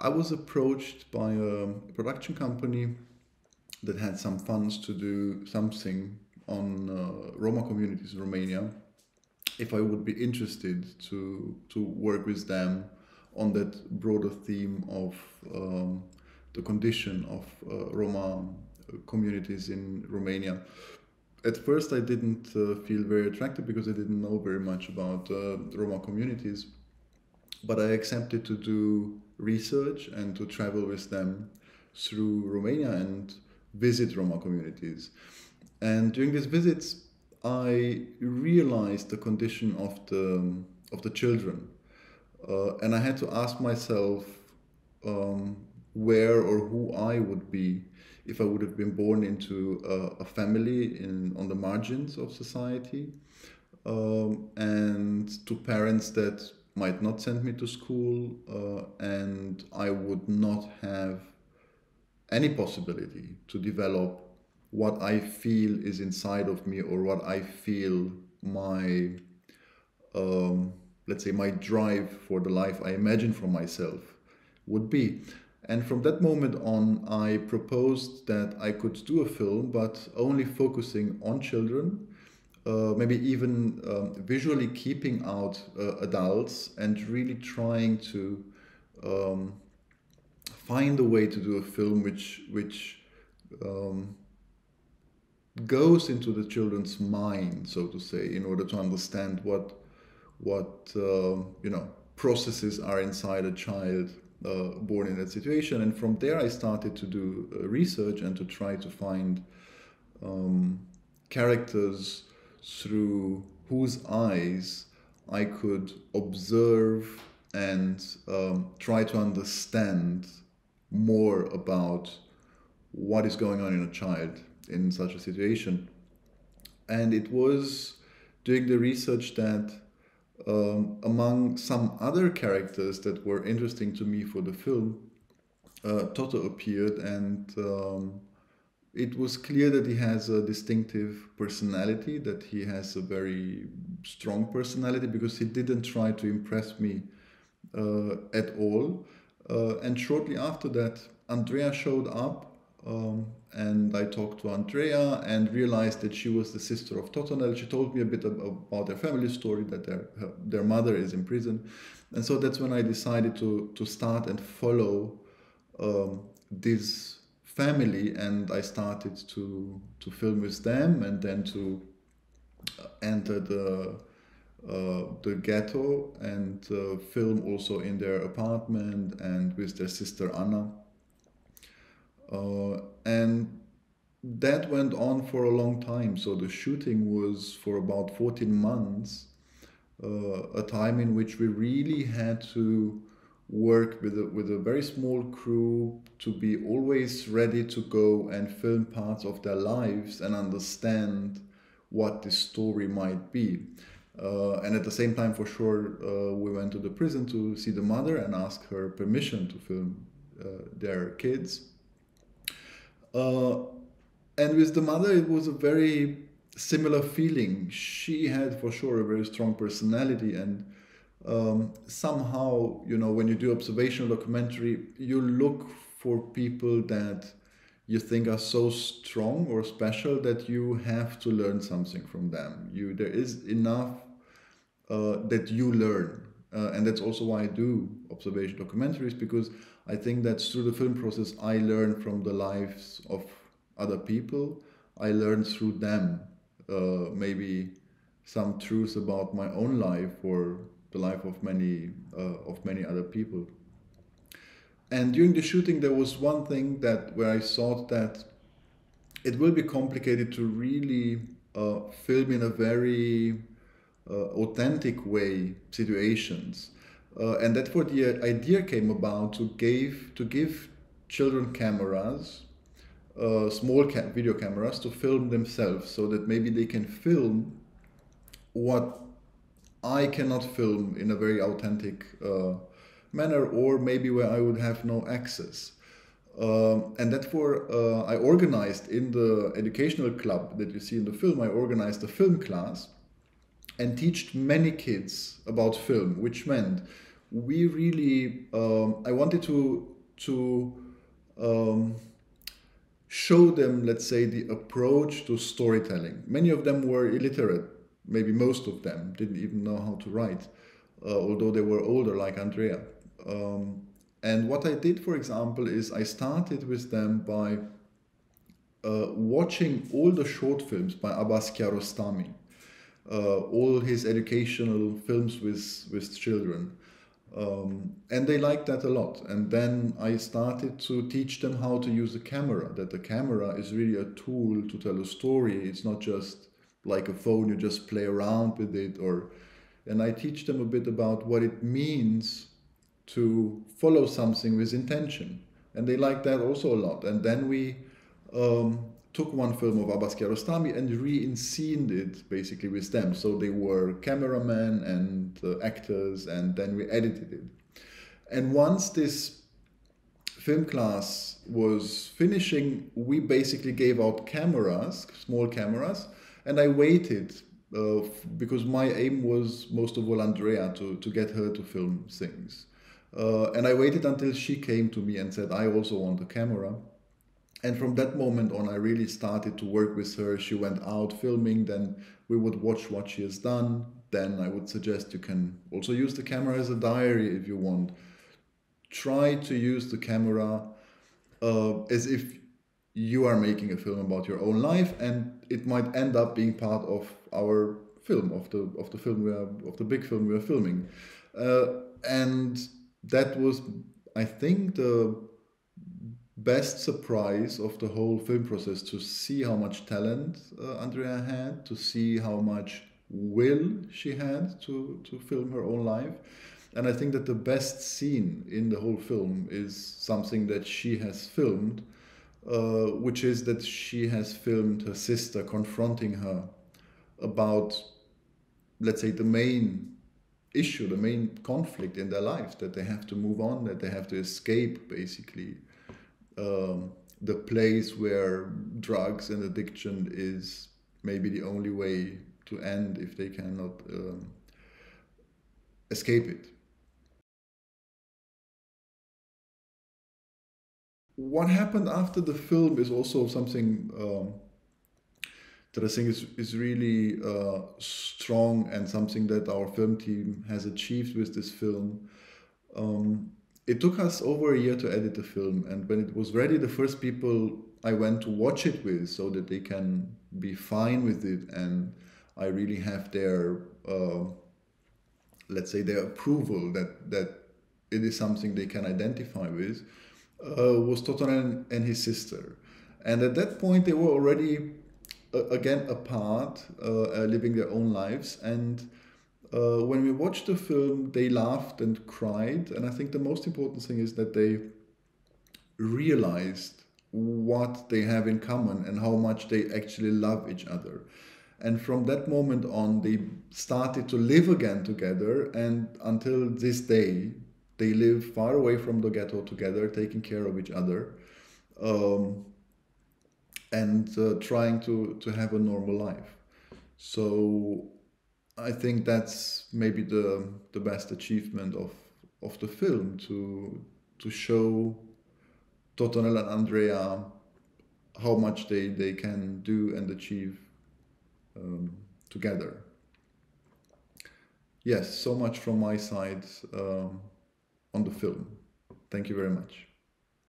I was approached by a production company that had some funds to do something on Roma communities in Romania, if I would be interested to work with them on that broader theme of the condition of Roma communities in Romania. At first, I didn't feel very attracted because I didn't know very much about Roma communities, but I accepted to do research and to travel with them through Romania and visit Roma communities. And during these visits, I realized the condition of the children, and I had to ask myself um, where or who I would be if I would have been born into a family in on the margins of society, and to parents that might not send me to school, and I would not have any possibility to develop what I feel is inside of me or what I feel my, let's say, my drive for the life I imagine for myself would be. And from that moment on, I proposed that I could do a film, but only focusing on children, maybe even visually keeping out adults, and really trying to um, find a way to do a film which um, goes into the children's mind, so to say, in order to understand what processes are inside a child born in that situation. And from there, I started to do research and to try to find characters through whose eyes I could observe and try to understand more about what is going on in a child in such a situation. And it was doing the research that among some other characters that were interesting to me for the film, Toto appeared, and it was clear that he has a distinctive personality, that he has a very strong personality, because he didn't try to impress me at all. And shortly after that, Andrea showed up, and I talked to Andrea and realized that she was the sister of Totonel. She told me a bit about their family story, that their mother is in prison. And so that's when I decided to start and follow this family, and I started to film with them, and then to enter the ghetto and film also in their apartment and with their sister Anna. And that went on for a long time. So the shooting was for about 14 months, a time in which we really had to work with a very small crew to be always ready to go and film parts of their lives and understand what this story might be. And at the same time, for sure, we went to the prison to see the mother and ask her permission to film their kids. And with the mother, it was a very similar feeling. She had for sure a very strong personality, and somehow, when you do observational documentary, you look for people that you think are so strong or special that you have to learn something from them. There is enough that you learn, and that's also why I do observation documentaries, because I think that through the film process I learn from the lives of other people. I learn through them maybe some truths about my own life or the life of many other people. And during the shooting, there was one thing where I thought that it will be complicated to really film in a very authentic way situations, and that's where the idea came about, to give children cameras, small video cameras, to film themselves, so that maybe they can film what I cannot film in a very authentic manner, or maybe where I would have no access. And therefore, I organized in the educational club that you see in the film, I organized a film class and taught many kids about film, which meant we really, I wanted to to um, show them, let's say, the approach to storytelling. Many of them were illiterate, maybe most of them didn't even know how to write, although they were older, like Andrea. And what I did, for example, is I started with them by watching all the short films by Abbas Kiarostami, all his educational films with children. And they liked that a lot. And then I started to teach them how to use a camera, that the camera is really a tool to tell a story. It's not just like a phone, you just play around with it. And I teach them a bit about what it means to follow something with intention. And they like that also a lot. And then we took one film of Abbas Kiarostami and re-scened it basically with them. So they were cameramen and actors, and then we edited it. And once this film class was finishing, we basically gave out cameras, small cameras, and I waited because my aim was most of all Andrea, to get her to film things. And I waited until she came to me and said, I also want a camera. And from that moment on, I really started to work with her. She went out filming, then we would watch what she has done. Then I would suggest you can also use the camera as a diary if you want. Try to use the camera as if you are making a film about your own life, and it might end up being part of our film, of the film of the big film we are filming. And that was, I think, the best surprise of the whole film process, to see how much talent Andrea had, to see how much will she had to film her own life. And I think that the best scene in the whole film is something that she has filmed, which is that she has filmed her sister confronting her about, let's say, the main issue, the main conflict in their lives, that they have to move on, that they have to escape, basically, the place where drugs and addiction is maybe the only way to end if they cannot escape it. What happened after the film is also something that I think is really strong, and something that our film team has achieved with this film. Um, it took us over a year to edit the film, and when it was ready, the first people I went to watch it with, so that they can be fine with it, and I really have their, let's say, their approval that it is something they can identify with, was Toto and his sister. And at that point, they were already again apart, living their own lives. And when we watched the film, they laughed and cried. And I think the most important thing is that they realized what they have in common and how much they actually love each other. And from that moment on, they started to live again together. And until this day, they live far away from the ghetto together, taking care of each other, um, and trying to have a normal life. So I think that's maybe the best achievement of the film, to show Totonel and Andrea how much they can do and achieve together. Yes, so much from my side on the film. Thank you very much.